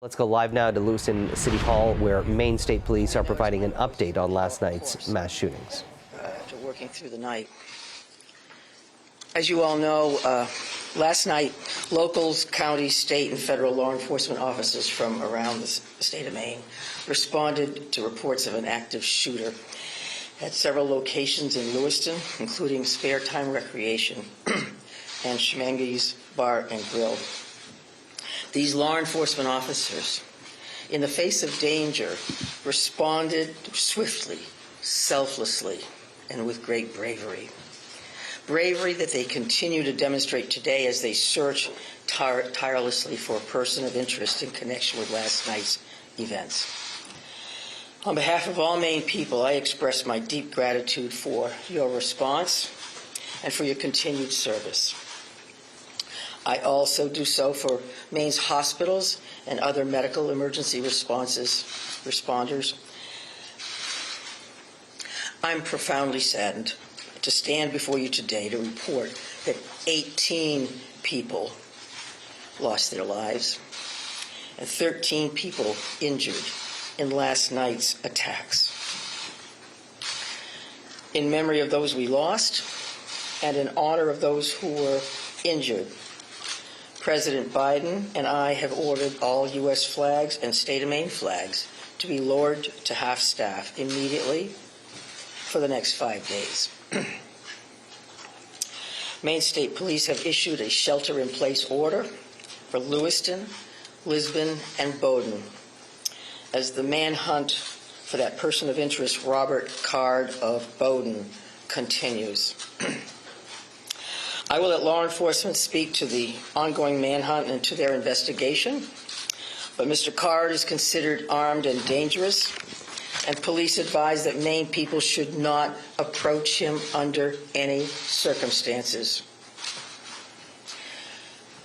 Let's go live now to Lewiston City Hall, where Maine State Police are providing an update on last night's mass shootings. After working through the night. As you all know, last night, locals, county, state, and federal law enforcement officers from around the state of Maine responded to reports of an active shooter at several locations in Lewiston, including Spare Time Recreation and Schmange's Bar and Grill. These law enforcement officers, in the face of danger, responded swiftly, selflessly, and with great bravery. Bravery that they continue to demonstrate today as they search tirelessly for a person of interest in connection with last night's events. On behalf of all Maine people, I express my deep gratitude for your response and for your continued service. I also do so for Maine's hospitals and other medical emergency responders. I'm profoundly saddened to stand before you today to report that 18 people lost their lives and 13 people injured in last night's attacks. In memory of those we lost and in honor of those who were injured, President Biden and I have ordered all U.S. flags and state of Maine flags to be lowered to half-staff immediately for the next 5 days. Maine State Police have issued a shelter-in-place order for Lewiston, Lisbon, and Bowdoin as the manhunt for that person of interest, Robert Card of Bowdoin, continues. I will let law enforcement speak to the ongoing manhunt and to their investigation, but Mr. Card is considered armed and dangerous, and police advise that Maine people should not approach him under any circumstances.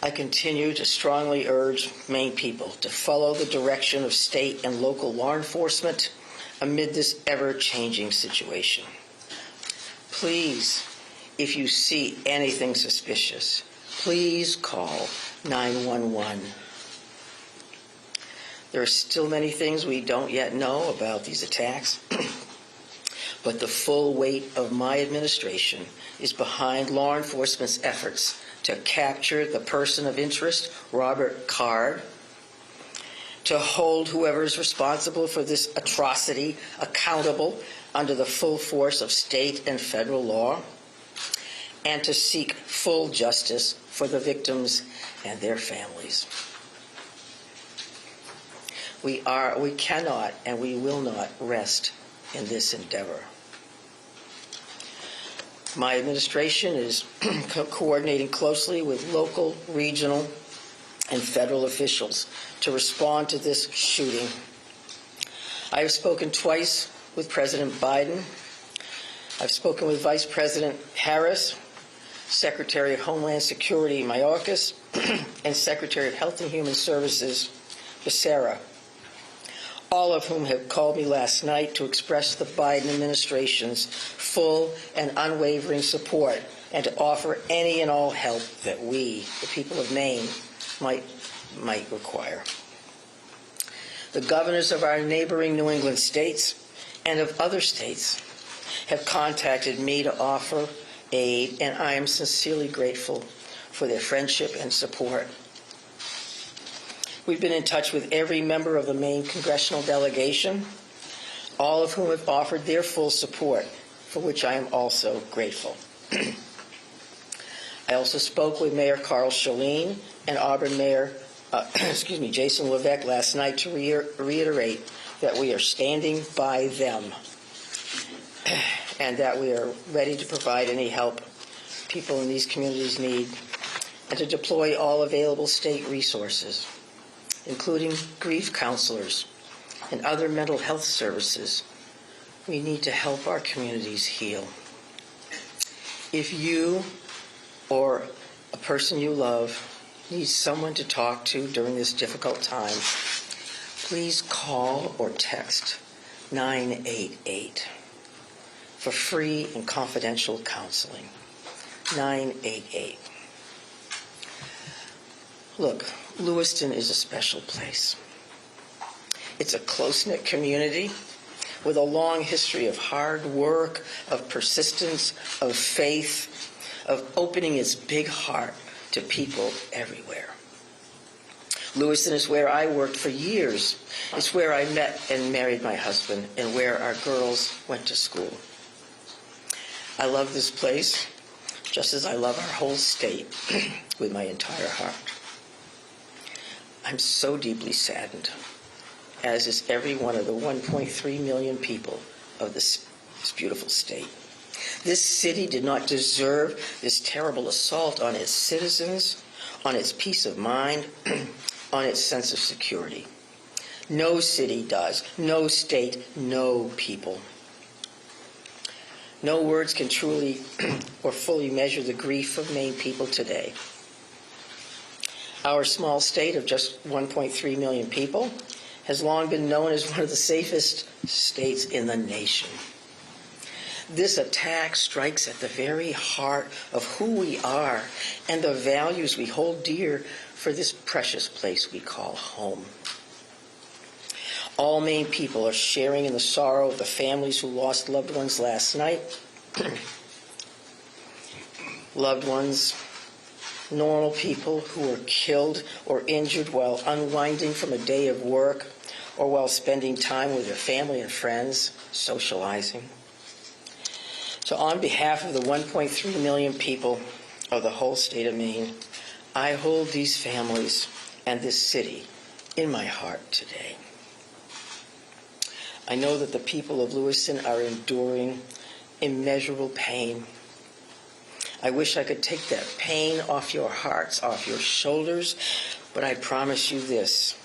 I continue to strongly urge Maine people to follow the direction of state and local law enforcement amid this ever-changing situation. Please, if you see anything suspicious, please call 911. There are still many things we don't yet know about these attacks, but the full weight of my administration is behind law enforcement's efforts to capture the person of interest, Robert Card, to hold whoever is responsible for this atrocity accountable under the full force of state and federal law, and to seek full justice for the victims and their families. We cannot and we will not rest in this endeavor. My administration is coordinating closely with local, regional, and federal officials to respond to this shooting. I have spoken twice with President Biden. I've spoken with Vice President Harris, Secretary of Homeland Security Mayorkas, and Secretary of Health and Human Services Becerra, all of whom have called me last night to express the Biden administration's full and unwavering support and to offer any and all help that we, the people of Maine, might require. The governors of our neighboring New England states and of other states have contacted me to offer aid, and I am sincerely grateful for their friendship and support. We've been in touch with every member of the Maine congressional delegation, all of whom have offered their full support, for which I am also grateful. I also spoke with Mayor Carl Chalene and Auburn Mayor Jason Levesque last night to reiterate that we are standing by them and that we are ready to provide any help people in these communities need and to deploy all available state resources, including grief counselors and other mental health services. We need to help our communities heal. If you or a person you love needs someone to talk to during this difficult time, please call or text 988 for free and confidential counseling. 988. Look, Lewiston is a special place. It's a close-knit community with a long history of hard work, of persistence, of faith, of opening its big heart to people everywhere. Lewiston is where I worked for years. It's where I met and married my husband and where our girls went to school. I love this place just as I love our whole state with my entire heart. I'm so deeply saddened, as is every one of the 1.3 million people of this beautiful state. This city did not deserve this terrible assault on its citizens, on its peace of mind, on its sense of security. No city does, no state, no people. No words can truly or fully measure the grief of Maine people today. Our small state of just 1.3 million people has long been known as one of the safest states in the nation. This attack strikes at the very heart of who we are and the values we hold dear for this precious place we call home. All Maine people are sharing in the sorrow of the families who lost loved ones last night. Loved ones, normal people who were killed or injured while unwinding from a day of work or while spending time with their family and friends, socializing. So on behalf of the 1.3 million people of the whole state of Maine, I hold these families and this city in my heart today. I know that the people of Lewiston are enduring immeasurable pain. I wish I could take that pain off your hearts, off your shoulders, but I promise you this,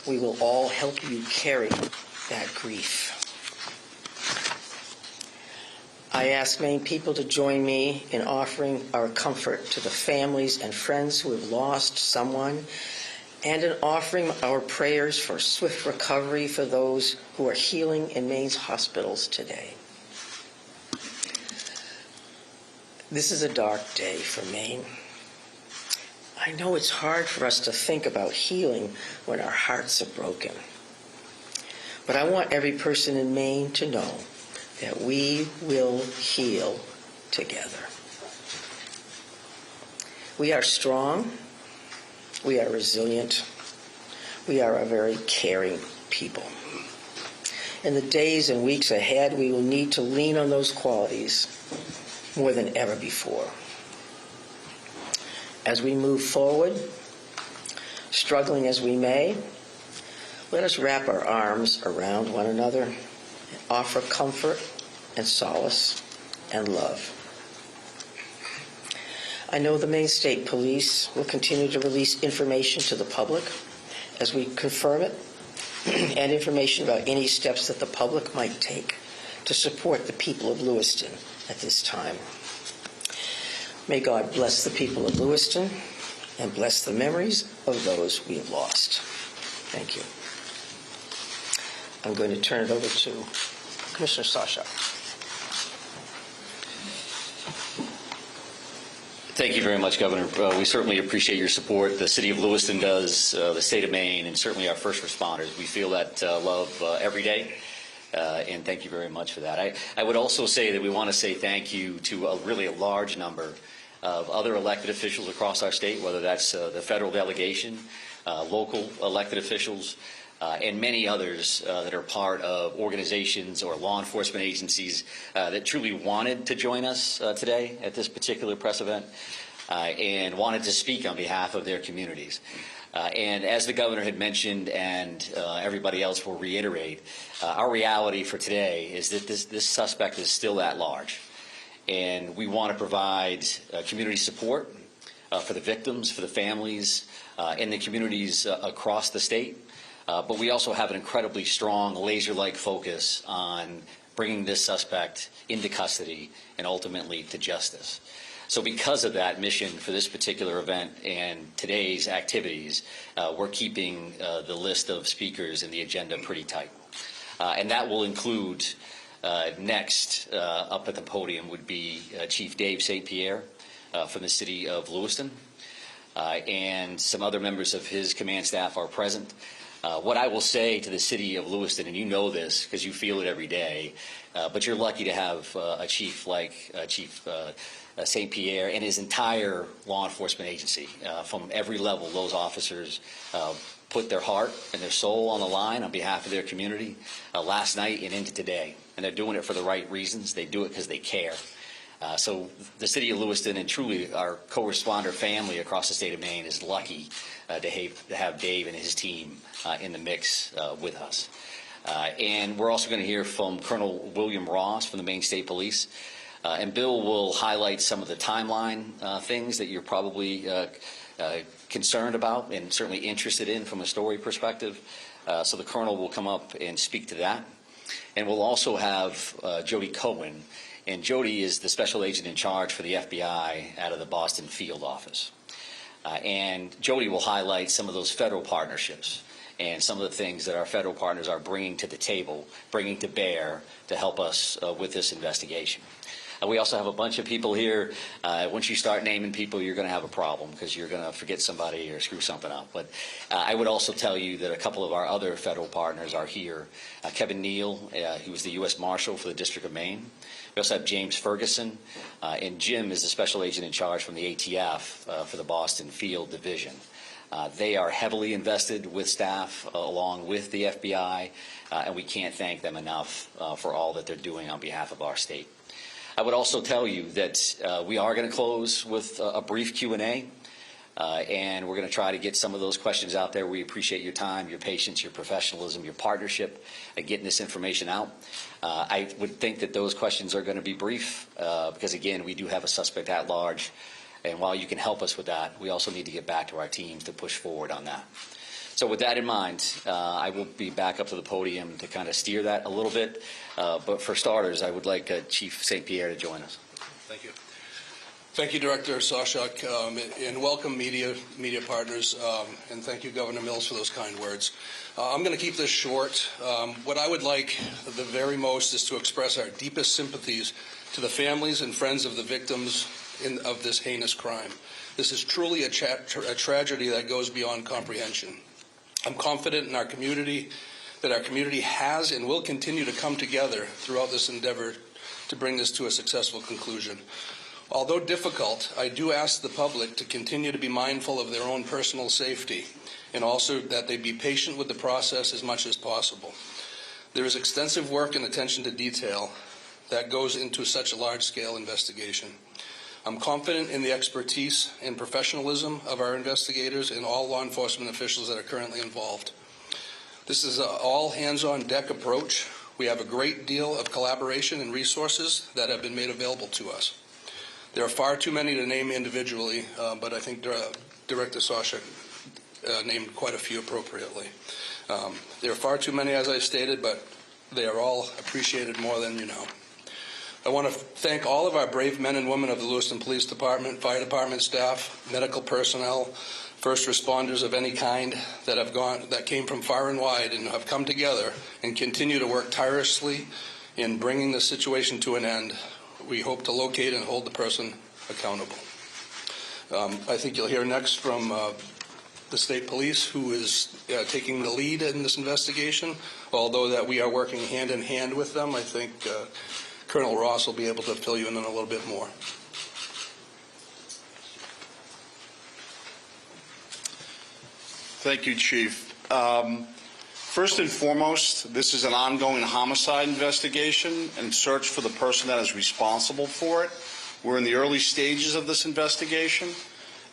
we will all help you carry that grief. I ask Maine people to join me in offering our comfort to the families and friends who have lost someone, and in offering our prayers for swift recovery for those who are healing in Maine's hospitals today. This is a dark day for Maine. I know it's hard for us to think about healing when our hearts are broken. But I want every person in Maine to know that we will heal together. We are strong. We are resilient. We are a very caring people. In the days and weeks ahead, we will need to lean on those qualities more than ever before. As we move forward, struggling as we may, let us wrap our arms around one another and offer comfort and solace and love. I know the Maine State Police will continue to release information to the public as we confirm it, and information about any steps that the public might take to support the people of Lewiston at this time. May God bless the people of Lewiston and bless the memories of those we have lost. Thank you. I'm going to turn it over to Commissioner Sasha. Thank you very much, Governor. We certainly appreciate your support. The City of Lewiston does, the state of Maine, and certainly our first responders. We feel that love every day, and thank you very much for that. I would also say that we want to say thank you to really a large number of other elected officials across our state, whether that's the federal delegation, local elected officials, and many others that are part of organizations or law enforcement agencies that truly wanted to join us today at this particular press event and wanted to speak on behalf of their communities. And as the governor had mentioned, and everybody else will reiterate, our reality for today is that this suspect is still at large. And we want to provide community support for the victims, for the families, and the communities across the state. But we also have an incredibly strong, laser-like focus on bringing this suspect into custody and ultimately to justice. So because of that mission for this particular event and today's activities, we're keeping the list of speakers and the agenda pretty tight. And that will include next up at the podium would be Chief Dave St. Pierre from the city of Lewiston. And some other members of his command staff are present. What I will say to the city of Lewiston, and you know this because you feel it every day, but you're lucky to have a chief like Chief St. Pierre and his entire law enforcement agency. From every level, those officers put their heart and their soul on the line on behalf of their community last night and into today. And they're doing it for the right reasons. They do it because they care. So the city of Lewiston and truly our co-responder family across the state of Maine is lucky to have Dave and his team in the mix with us. And we're also going to hear from Colonel William Ross from the Maine State Police. And Bill will highlight some of the timeline things that you're probably concerned about and certainly interested in from a story perspective. So the Colonel will come up and speak to that. And we'll also have Jody Cohen. And Jody is the special agent in charge for the FBI out of the Boston field office. And Jody will highlight some of those federal partnerships and some of the things that our federal partners are bringing to the table, bringing to bear to help us with this investigation. We also have a bunch of people here. Once you start naming people, you're going to have a problem because you're going to forget somebody or screw something up. But I would also tell you that a couple of our other federal partners are here. Kevin Neal, he was the U.S. Marshal for the District of Maine. We also have James Ferguson, and Jim is the special agent in charge from the ATF for the Boston Field Division. They are heavily invested with staff along with the FBI, and we can't thank them enough for all that they're doing on behalf of our state. I would also tell you that we are going to close with a brief Q&A, and we're going to try to get some of those questions out there. We appreciate your time, your patience, your professionalism, your partnership at getting this information out. I would think that those questions are going to be brief because, again, we do have a suspect at large, and while you can help us with that, we also need to get back to our teams to push forward on that. So with that in mind, I will be back up to the podium to kind of steer that a little bit. But for starters, I would like Chief St. Pierre to join us. Thank you. Thank you, Director Sawchuk, and welcome media partners, and thank you, Governor Mills, for those kind words. I'm going to keep this short. What I would like the very most is to express our deepest sympathies to the families and friends of the victims of this heinous crime. This is truly a tragedy that goes beyond comprehension. I'm confident in our community that our community has and will continue to come together throughout this endeavor to bring this to a successful conclusion. Although difficult, I do ask the public to continue to be mindful of their own personal safety and also that they be patient with the process as much as possible. There is extensive work and attention to detail that goes into such a large-scale investigation. I'm confident in the expertise and professionalism of our investigators and all law enforcement officials that are currently involved. This is an all-hands-on-deck approach. We have a great deal of collaboration and resources that have been made available to us. There are far too many to name individually, but I think Director Sawchuk named quite a few appropriately. There are far too many, as I stated, but they are all appreciated more than you know. I want to thank all of our brave men and women of the Lewiston Police Department, Fire Department staff, medical personnel, first responders of any kind that came from far and wide and have come together and continue to work tirelessly in bringing the situation to an end. We hope to locate and hold the person accountable. I think you'll hear next from the state police, who is taking the lead in this investigation. Although that we are working hand in hand with them, I think Colonel Ross will be able to fill you in on a little bit more. Thank you, Chief. First and foremost, this is an ongoing homicide investigation and search for the person that is responsible for it. We're in the early stages of this investigation,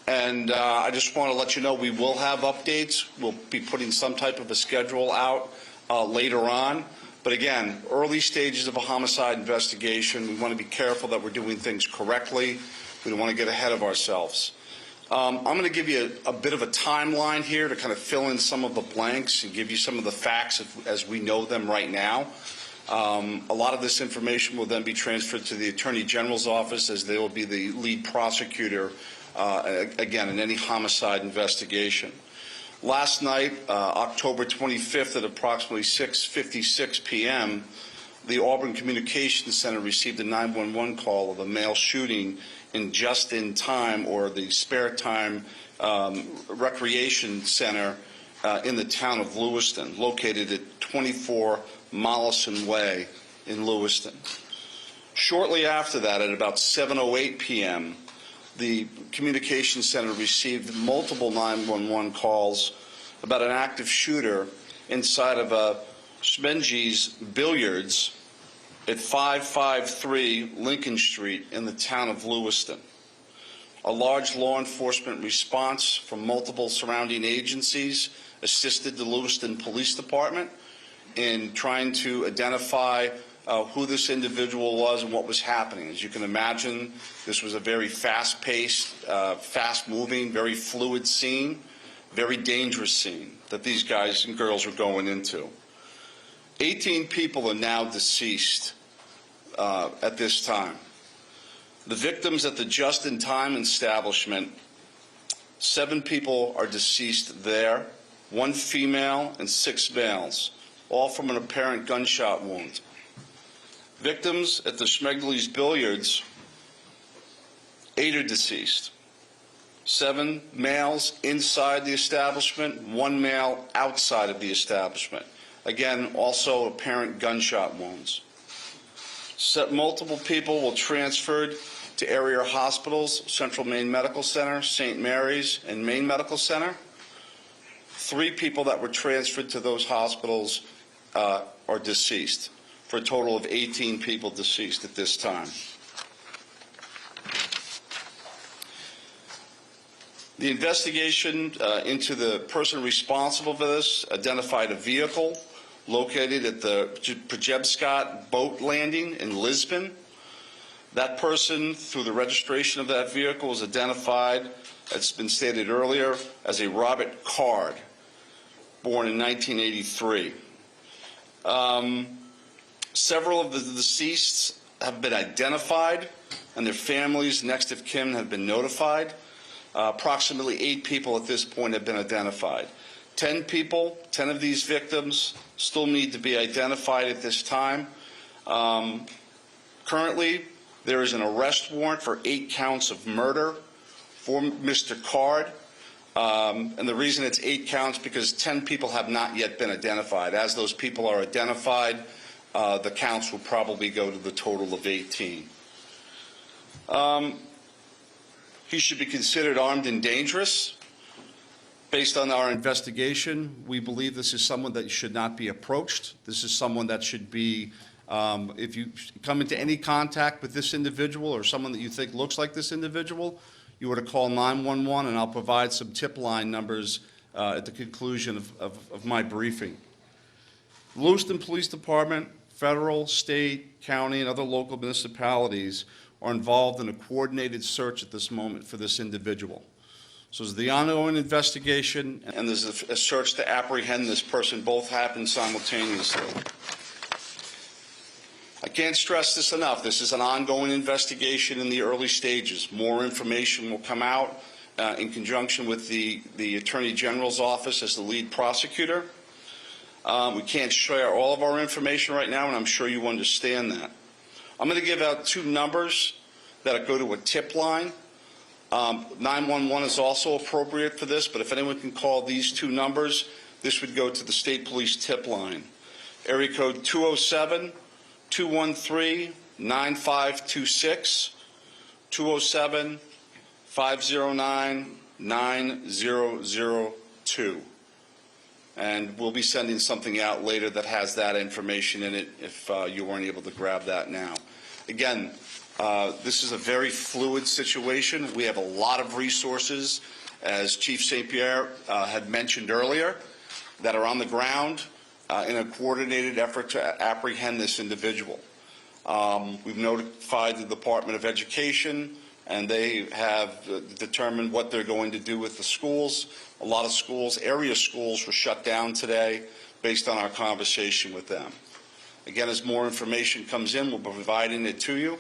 and I just want to let you know we will have updates. We'll be putting some type of a schedule out later on. But again, early stages of a homicide investigation, we want to be careful that we're doing things correctly. We don't want to get ahead of ourselves. I'm going to give you a bit of a timeline here to kind of fill in some of the blanks and give you some of the facts as we know them right now. A lot of this information will then be transferred to the Attorney General's office, as they will be the lead prosecutor, again, in any homicide investigation. Last night, October 25th at approximately 6:56 p.m., the Auburn Communications Center received a 911 call of a male shooting in Just in Time, or the Spare Time Recreation Center in the town of Lewiston, located at 24 Mollison Way in Lewiston. Shortly after that, at about 7:08 p.m., the communications center received multiple 911 calls about an active shooter inside of a Smenji's Billiards at 553 Lincoln Street in the town of Lewiston. A large law enforcement response from multiple surrounding agencies assisted the Lewiston Police Department in trying to identify who this individual was and what was happening. As you can imagine, this was a very fast-paced, fast-moving, very fluid scene, very dangerous scene that these guys and girls were going into. 18 people are now deceased at this time. The victims at the just-in-time establishment, 7 people are deceased there, 1 female and 6 males, all from an apparent gunshot wound. Victims at the Schmegli's Billiards, 8 are deceased. 7 males inside the establishment, 1 male outside of the establishment. Again, also apparent gunshot wounds. Multiple people were transferred to area hospitals, Central Maine Medical Center, St. Mary's, and Maine Medical Center. 3 people that were transferred to those hospitals are deceased, for a total of 18 people deceased at this time. The investigation into the person responsible for this identified a vehicle located at the Przebscott boat landing in Lisbon. That person, through the registration of that vehicle, was identified, it's been stated earlier, as a Robert Card, born in 1983. Several of the deceased have been identified, and their families, next of kin, have been notified. Approximately 8 people at this point have been identified. 10 people, 10 of these victims, still need to be identified at this time. Currently, there is an arrest warrant for 8 counts of murder for Mr. Card. And the reason it's 8 counts because 10 people have not yet been identified. As those people are identified, the counts will probably go to the total of 18. He should be considered armed and dangerous. Based on our investigation, we believe this is someone that should not be approached. This is someone that should be, if you come into any contact with this individual or someone that you think looks like this individual, you were to call 911, and I'll provide some tip line numbers at the conclusion of my briefing. Lewiston Police Department, federal, state, county, and other local municipalities are involved in a coordinated search at this moment for this individual. So there's the ongoing investigation, and there's a search to apprehend this person. Both happen simultaneously. I can't stress this enough. This is an ongoing investigation in the early stages. More information will come out in conjunction with the Attorney General's office as the lead prosecutor. We can't share all of our information right now, and I'm sure you understand that. I'm going to give out 2 numbers that go to a tip line. 911 is also appropriate for this, but if anyone can call these 2 numbers, this would go to the State Police tip line. Area code 207-213-9526, 207-509-9002. And we'll be sending something out later that has that information in it if you weren't able to grab that now. Again, this is a very fluid situation. We have a lot of resources, as Chief St. Pierre had mentioned earlier, that are on the ground in a coordinated effort to apprehend this individual. We've notified the Department of Education, and they have determined what they're going to do with the schools. A lot of schools, area schools, were shut down today based on our conversation with them. Again, as more information comes in, we'll be providing it to you.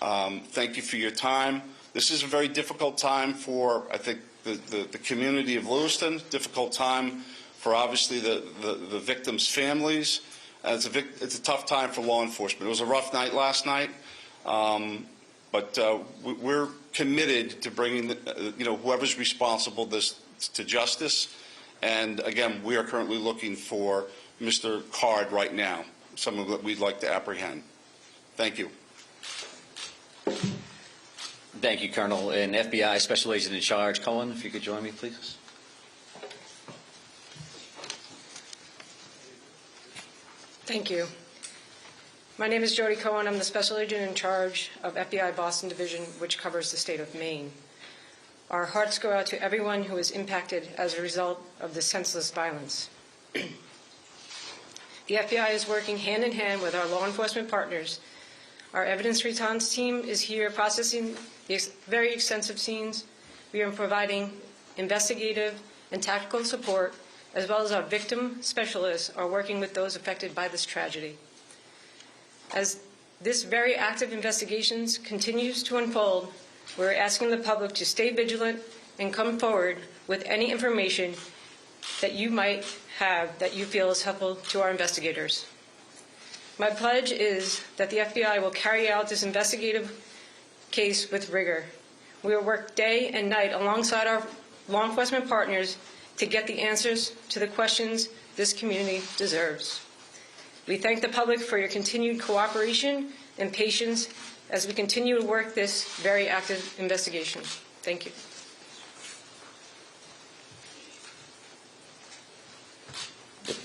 Thank you for your time. This is a very difficult time for, I think, the community of Lewiston, difficult time for obviously the victims' families. It's a tough time for law enforcement. It was a rough night last night, but we're committed to bringing whoever's responsible to justice, And again, we are currently looking for Mr. Card right now, someone that we'd like to apprehend. Thank you. Thank you, Colonel. And FBI Special Agent in Charge, Cohen, if you could join me, please. Thank you. My name is Jody Cohen. I'm the Special Agent in Charge of FBI Boston Division, which covers the state of Maine. Our hearts go out to everyone who is impacted as a result of this senseless violence. The FBI is working hand in hand with our law enforcement partners. Our evidence response team is here processing the very extensive scenes. We are providing investigative and tactical support, as well as our victim specialists are working with those affected by this tragedy. As this very active investigation continues to unfold, we're asking the public to stay vigilant and come forward with any information that you might have that you feel is helpful to our investigators. My pledge is that the FBI will carry out this investigative case with rigor. We will work day and night alongside our law enforcement partners to get the answers to the questions this community deserves. We thank the public for your continued cooperation and patience as we continue to work this very active investigation. Thank you.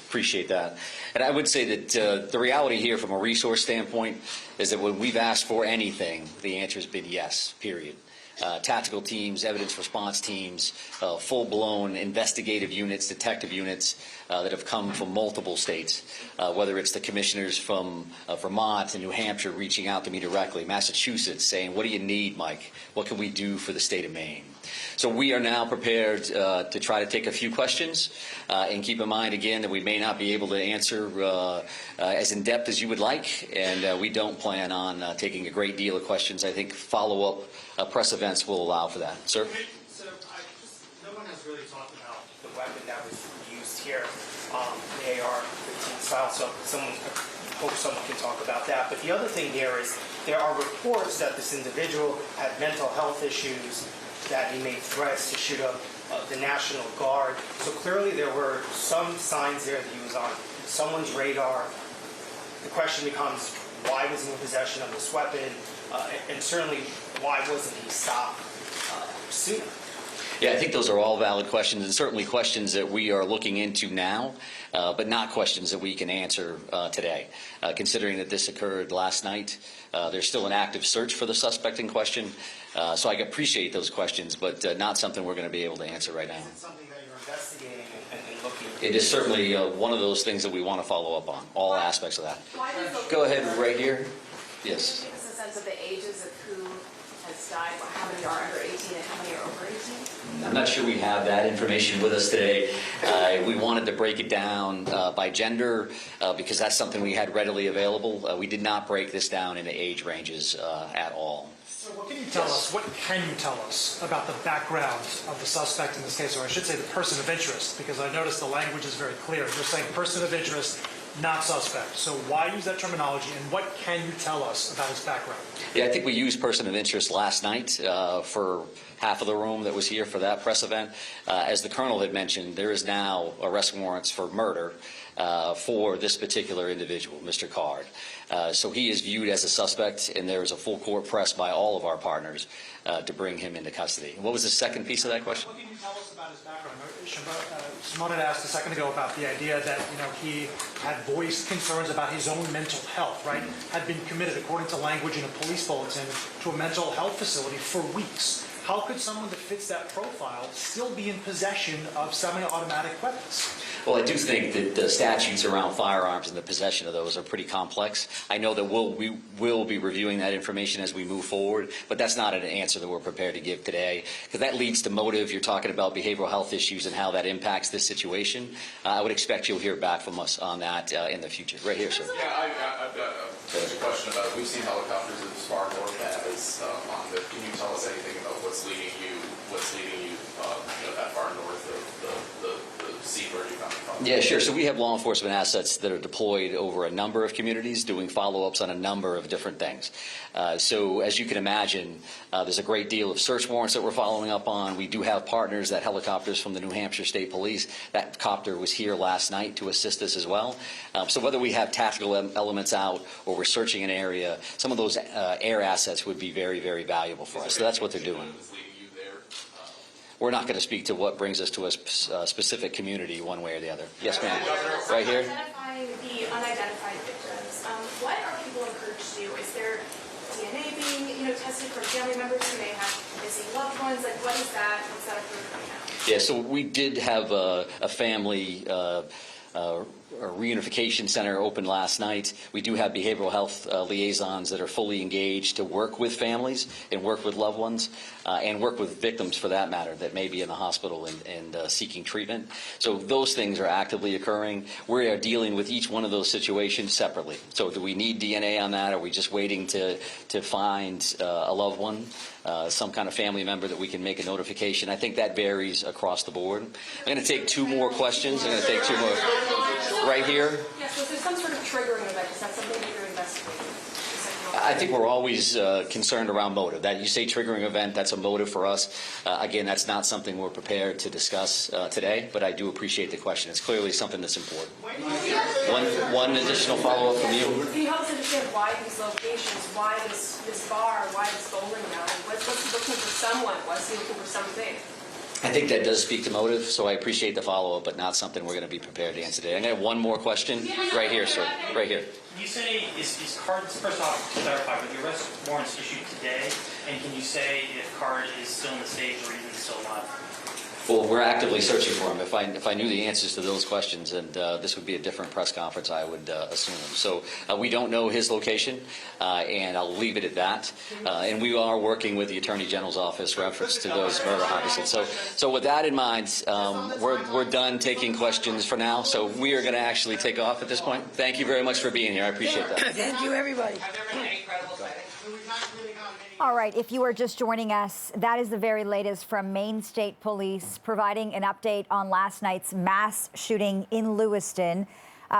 Appreciate that. And I would say that the reality here from a resource standpoint is that when we've asked for anything, the answer has been yes, period. Tactical teams, evidence response teams, full-blown investigative units, detective units that have come from multiple states, whether it's the commissioners from Vermont and New Hampshire reaching out to me directly, Massachusetts saying, what do you need, Mike? What can we do for the state of Maine? So we are now prepared to try to take a few questions and keep in mind, again, that we may not be able to answer as in-depth as you would like, and we don't plan on taking a great deal of questions. I think follow-up press events will allow for that. Sir? So no one has really talked about the weapon that was used here, the AR-15 style, so I hope someone can talk about that. But the other thing here is there are reports that this individual had mental health issues, that he made threats to shoot up the National Guard. So clearly there were some signs there that he was on someone's radar. The question becomes, why was he in possession of this weapon? And certainly, why wasn't he stopped sooner? Yeah, I think those are all valid questions, and certainly questions that we are looking into now, but not questions that we can answer today. Considering that this occurred last night, there's still an active search for the suspect in question, so I appreciate those questions, but not something we're going to be able to answer right now. Is it something that you're investigating and looking at? It is certainly one of those things that we want to follow up on, all aspects of that. Go ahead, right here. Yes. Can you give us a sense of the ages of who has died? How many are under 18 and how many are over 18? I'm not sure we have that information with us today. We wanted to break it down by gender because that's something we had readily available. We did not break this down into age ranges at all. So what can you tell us, what can you tell us about the background of the suspect in this case, or I should say the person of interest, because I noticed the language is very clear. You're saying person of interest, not suspect. So why use that terminology, and what can you tell us about his background? Yeah, I think we used person of interest last night for half of the room that was here for that press event. As the Colonel had mentioned, there is now arrest warrants for murder for this particular individual, Mr. Card. So he is viewed as a suspect, and there is a full court press by all of our partners to bring him into custody. What was the second piece of that question? What can you tell us about his background? Simone had asked a second ago about the idea that he had voiced concerns about his own mental health, right? Had been committed, according to language in a police bulletin, to a mental health facility for weeks. How could someone that fits that profile still be in possession of semi-automatic weapons? Well, I do think that the statutes around firearms and the possession of those are pretty complex. I know that we will be reviewing that information as we move forward, but that's not an answer that we're prepared to give today, because that leads to motive. You're talking about behavioral health issues and how that impacts this situation. I would expect you'll hear back from us on that in the future. Right here, sir. Yeah, I've got a question about it. We've seen helicopters as far north as on the. Can you tell us anything about what's leading you that far north of the scene where you found the Yeah, sure. So we have law enforcement assets that are deployed over a number of communities doing follow-ups on a number of different things. So as you can imagine, there's a great deal of search warrants that we're following up on. We do have partners, that helicopters from the New Hampshire State Police. That copter was here last night to assist us as well. So whether we have tactical elements out or we're searching an area, some of those air assets would be very, very valuable for us. So that's what they're doing. We're not going to speak to what brings us to a specific community one way or the other. Yes, ma'am. Right here. Identifying the unidentified victims, what are people encouraged to do? Is there DNA being, tested for family members who may have missing loved ones? Like, what is that? What's that approved right now? Yeah, so we did have a family a reunification center open last night. We do have behavioral health liaisons that are fully engaged to work with families and work with loved ones and work with victims, for that matter, that may be in the hospital and seeking treatment. So those things are actively occurring. We are dealing with each one of those situations separately. So do we need DNA on that? Are we just waiting to find a loved one, some kind of family member that we can make a notification? I think that varies across the board. I'm going to take two more questions. I'm going to take two more. Right here. Yes, so there's some sort of triggering event. Is that something that you're investigating? I think we're always concerned around motive. That you say triggering event, that's a motive for us. Again, that's not something we're prepared to discuss today, but I do appreciate the question. It's clearly something that's important. One additional follow-up from you. Can you help us understand why these locations, why this bar, why this bowling alley? What's he looking for someone? What's he looking for something? I think that does speak to motive, so I appreciate the follow-up, but not something we're going to be prepared to answer today. I'm going to have one more question. Right here, sir. Right here. You say, is Card, first off, to clarify, were the arrest warrants issued today? And can you say if Card is still in the state or even still alive? Well, we're actively searching for him. If I knew the answers to those questions, and this would be a different press conference, I would assume. So we don't know his location, and I'll leave it at that. And we are working with the Attorney General's office reference to those murder homicides. So with that in mind, we're done taking questions for now. So we are going to actually take off at this point. Thank you very much for being here. I appreciate that. Thank you, everybody. All right, if you are just joining us, that is the very latest from Maine State Police providing an update on last night's mass shooting in Lewiston.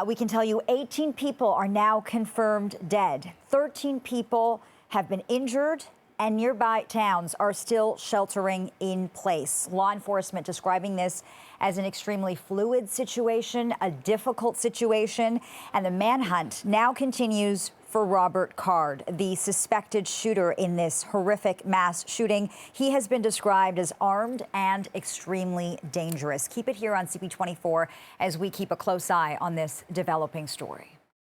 We can tell you 18 people are now confirmed dead. 13 people have been injured, and nearby towns are still sheltering in place. Law enforcement describing this as an extremely fluid situation, a difficult situation, and the manhunt now continues for Robert Card, the suspected shooter in this horrific mass shooting. He has been described as armed and extremely dangerous. Keep it here on CP24 as we keep a close eye on this developing story.